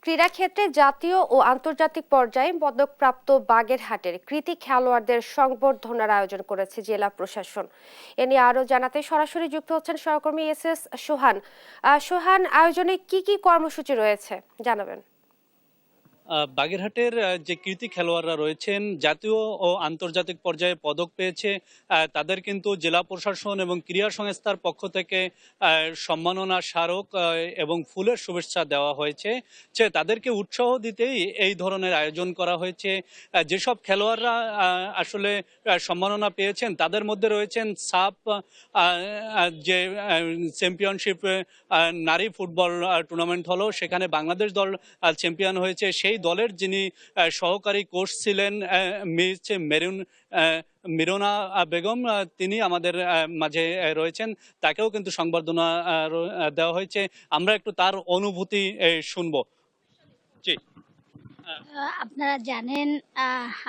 ক্রীড়াক্ষেত্রে জাতীয় ও আন্তর্জাতিক পর্যায়ে পদকপ্রাপ্ত বাগেরহাটের কৃতী খেলোয়াড়দের সংবর্ধনার আয়োজন করেছে জেলা প্রশাসন। এ নিয়ে আরো জানাতে সরাসরি যুক্ত হচ্ছেন সহকর্মী এস সোহান। সোহান, আয়োজনে কি কি কর্মসূচি রয়েছে জানাবেন। বাগেরহাটের যে কৃতী খেলোয়াড়রা রয়েছেন জাতীয় ও আন্তর্জাতিক পর্যায়ে পদক পেয়েছে, তাদের কিন্তু জেলা প্রশাসন এবং ক্রীড়া সংস্থার পক্ষ থেকে সম্মাননা স্মারক এবং ফুলের শুভেচ্ছা দেওয়া হয়েছে। তাদেরকে উৎসাহ দিতেই এই ধরনের আয়োজন করা হয়েছে। যেসব খেলোয়াড়রা আসলে সম্মাননা পেয়েছেন তাদের মধ্যে রয়েছেন সাফ যে চ্যাম্পিয়নশিপ নারী ফুটবল টুর্নামেন্ট হলো, সেখানে বাংলাদেশ দল চ্যাম্পিয়ন হয়েছে। সেই দলের যিনি সহকারী কোচ ছিলেন মিস মিরোনা বেগম, তিনি আমাদের মাঝে রয়েছেন। তাকেও কিন্তু সংবর্ধনা দেওয়া হয়েছে। আমরা একটু তার অনুভূতি শুনবো। জি। আপনারা জানেন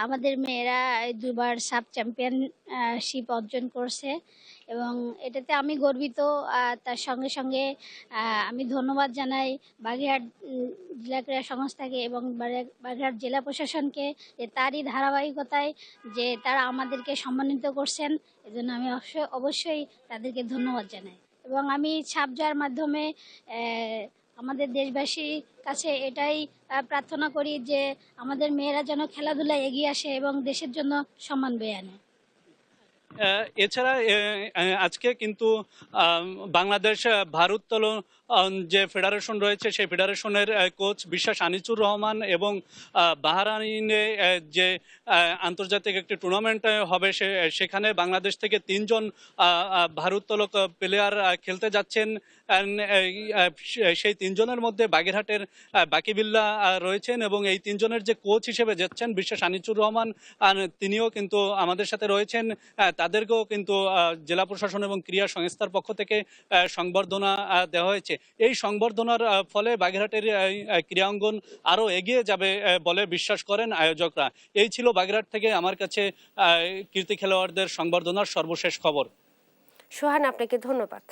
আমাদের মেয়েরা দুবার সাব চ্যাম্পিয়নশিপ অর্জন করছে এবং এটাতে আমি গর্বিত। তার সঙ্গে সঙ্গে আমি ধন্যবাদ জানাই বাগেরহাট জেলা ক্রীড়া সংস্থাকে এবং বাগেরহাট জেলা প্রশাসনকে, যে তারই ধারাবাহিকতায় যে তারা আমাদেরকে সম্মানিত করছেন। এজন্য আমি অবশ্যই তাদেরকে ধন্যবাদ জানাই এবং আমি ছাপ জয়ের মাধ্যমে আমাদের দেশবাসীর কাছে এটাই প্রার্থনা করি যে আমাদের মেয়েরা যেন খেলাধুলায় এগিয়ে আসে এবং দেশের জন্য সম্মান বয়ে আনে। এছাড়া আজকে কিন্তু বাংলাদেশ ভারোত্তোলন যে ফেডারেশন রয়েছে সেই ফেডারেশনের কোচ বিশ্বাস আনিসুর রহমান এবং বাহরাইনে যে আন্তর্জাতিক একটি টুর্নামেন্ট হবে সেখানে বাংলাদেশ থেকে 3 জন ভারোত্তোলক প্লেয়ার খেলতে যাচ্ছেন। সেই 3 জনের মধ্যে বাগেরহাটের বাকিবিল্লা রয়েছেন এবং এই 3 জনের যে কোচ হিসেবে যাচ্ছেন বিশ্বাস আনিসুর রহমান, তিনিও কিন্তু আমাদের সাথে রয়েছেন। তাদেরকেও কিন্তু জেলা প্রশাসন এবং ক্রীড়া সংস্থার পক্ষ থেকে সংবর্ধনা দেওয়া হয়েছে। এই সংবর্ধনার ফলে বাগেরহাটের ক্রীড়াঙ্গন আরও এগিয়ে যাবে বলে বিশ্বাস করেন আয়োজকরা। এই ছিল বাগেরহাট থেকে আমার কাছে কৃতী খেলোয়াড়দের সংবর্ধনার সর্বশেষ খবর। সোহান, আপনাকে ধন্যবাদ।